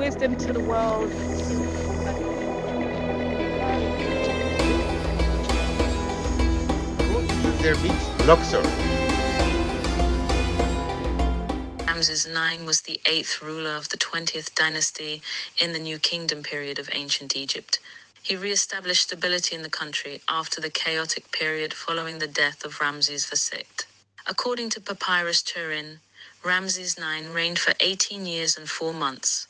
wisdom to the world. Their beach, Luxor. Ramses IX was the 8th ruler of the 20th dynasty in the New Kingdom period of ancient Egypt. He re-established stability in the country after the chaotic period following the death of Ramses VI. According to Papyrus Turin, Ramses IX reigned for 18 years and 4 months,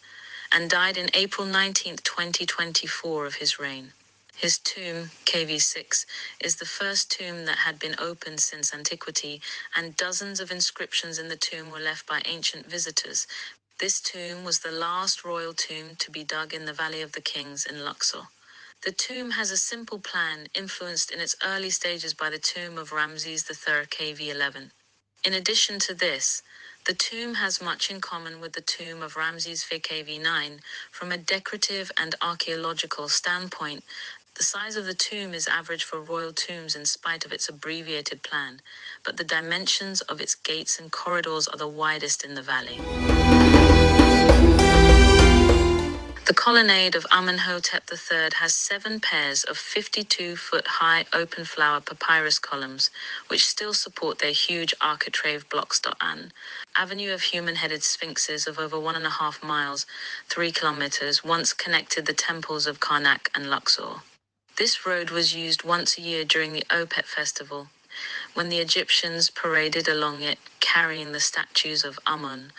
and died in April 19, 2024 of his reign. His tomb, KV6, is the first tomb that had been opened since antiquity, and dozens of inscriptions in the tomb were left by ancient visitors. This tomb was the last royal tomb to be dug in the Valley of the Kings in Luxor. The tomb has a simple plan influenced in its early stages by the tomb of Ramses III KV11. In addition to this, the tomb has much in common with the tomb of Ramses V KV9 from a decorative and archaeological standpoint. The size of the tomb is average for royal tombs in spite of its abbreviated plan, but the dimensions of its gates and corridors are the widest in the valley. The colonnade of Amenhotep III has 7 pairs of 52-foot-high open-flower papyrus columns, which still support their huge architrave blocks. An avenue of human-headed sphinxes of over 1.5 miles, 3 kilometers, once connected the temples of Karnak and Luxor. This road was used once a year during the Opet festival, when the Egyptians paraded along it carrying the statues of Amun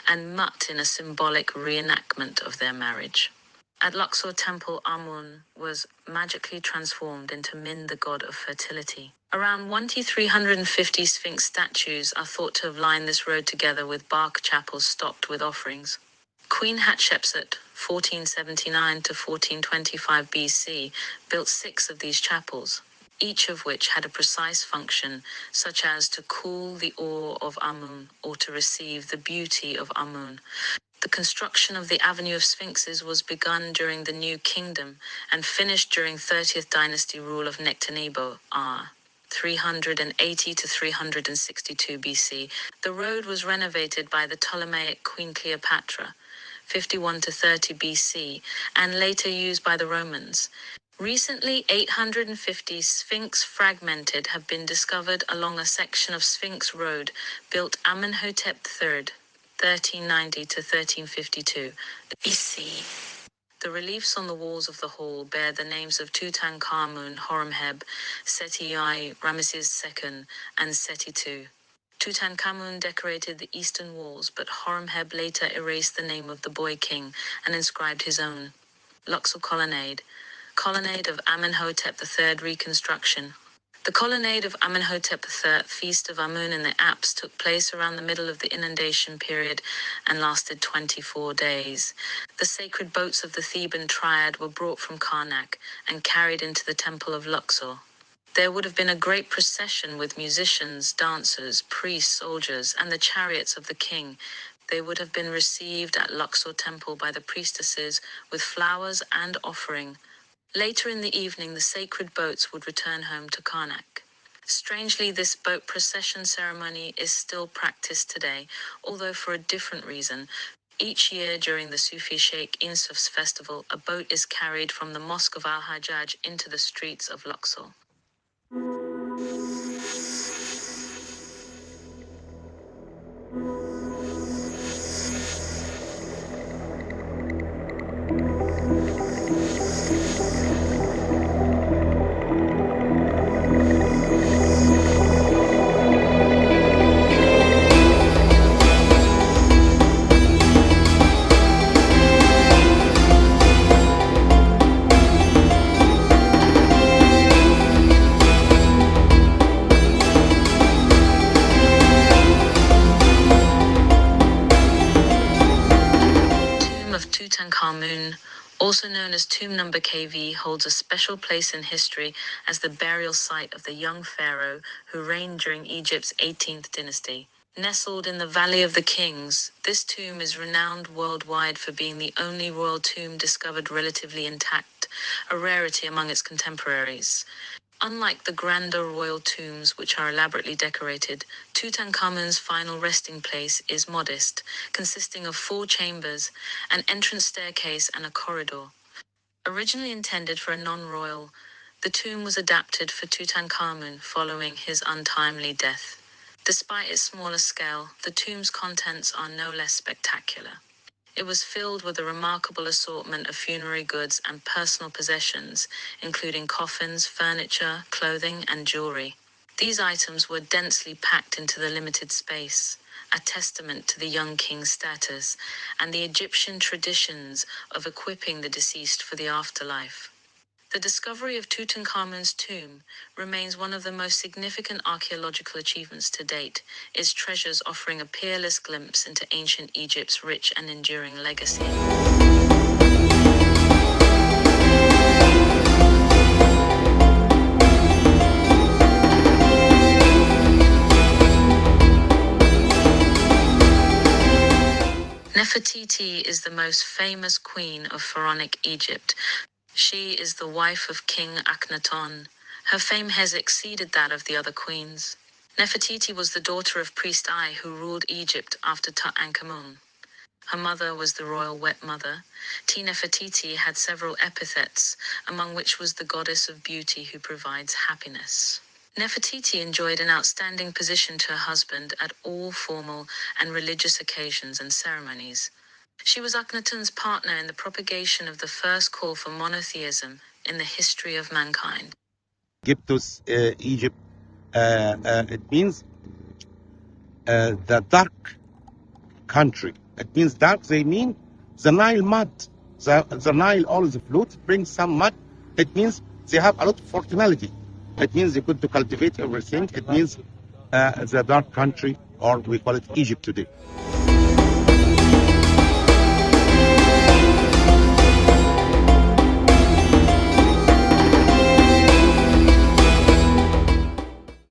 and Mut in a symbolic reenactment of their marriage. At Luxor Temple, Amun was magically transformed into Min, the god of fertility. Around 1,350 Sphinx statues are thought to have lined this road together with bark chapels stocked with offerings. Queen Hatshepsut, 1479 to 1425 BC, built 6 of these chapels, each of which had a precise function, such as to cool the awe of Amun or to receive the beauty of Amun. The construction of the Avenue of Sphinxes was begun during the New Kingdom and finished during 30th dynasty rule of Nectanebo, R. 380 to 362 BC. The road was renovated by the Ptolemaic Queen Cleopatra, 51 to 30 BC, and later used by the Romans. Recently, 850 Sphinx fragmented have been discovered along a section of Sphinx Road built Amenhotep III, 1390 to 1352 BC. The reliefs on the walls of the hall bear the names of Tutankhamun, Horemheb, Seti I, Ramesses II, and Seti II. Tutankhamun decorated the eastern walls, but Horemheb later erased the name of the boy king and inscribed his own. Luxor Colonnade of Amenhotep III reconstruction. The colonnade of Amenhotep III, Feast of Amun in the Apse, took place around the middle of the inundation period and lasted 24 days. The sacred boats of the Theban triad were brought from Karnak and carried into the temple of Luxor. There would have been a great procession with musicians, dancers, priests, soldiers, and the chariots of the king. They would have been received at Luxor temple by the priestesses with flowers and offering. Later in the evening, the sacred boats would return home to Karnak. Strangely, this boat procession ceremony is still practiced today, although for a different reason. Each year during the Sufi Sheikh Insuf's festival, a boat is carried from the Mosque of Al-Hajjaj into the streets of Luxor. Tutankhamun, also known as Tomb Number KV, holds a special place in history as the burial site of the young pharaoh who reigned during Egypt's 18th dynasty. Nestled in the Valley of the Kings, this tomb is renowned worldwide for being the only royal tomb discovered relatively intact, a rarity among its contemporaries. Unlike the grander royal tombs, which are elaborately decorated, Tutankhamun's final resting place is modest, consisting of 4 chambers, an entrance staircase, and a corridor. Originally intended for a non-royal, the tomb was adapted for Tutankhamun following his untimely death. Despite its smaller scale, the tomb's contents are no less spectacular. It was filled with a remarkable assortment of funerary goods and personal possessions, including coffins, furniture, clothing, and jewelry. These items were densely packed into the limited space, a testament to the young king's status and the Egyptian traditions of equipping the deceased for the afterlife. The discovery of Tutankhamun's tomb remains one of the most significant archaeological achievements to date, its treasures offering a peerless glimpse into ancient Egypt's rich and enduring legacy. Nefertiti is the most famous queen of pharaonic Egypt. She is the wife of King Akhenaton. Her fame has exceeded that of the other queens. Nefertiti was the daughter of priest Ai, who ruled Egypt after Tutankhamun. Her mother was the royal wet mother. Nefertiti had several epithets, among which was the goddess of beauty who provides happiness. Nefertiti enjoyed an outstanding position to her husband at all formal and religious occasions and ceremonies. She was Akhenaton's partner in the propagation of the first call for monotheism in the history of mankind. Egyptus, Egypt, it means the dark country. It means dark, they mean the Nile mud. The Nile always floats, brings some mud. It means they have a lot of fertility. It means they could to cultivate everything. It means the dark country, or we call it Egypt today.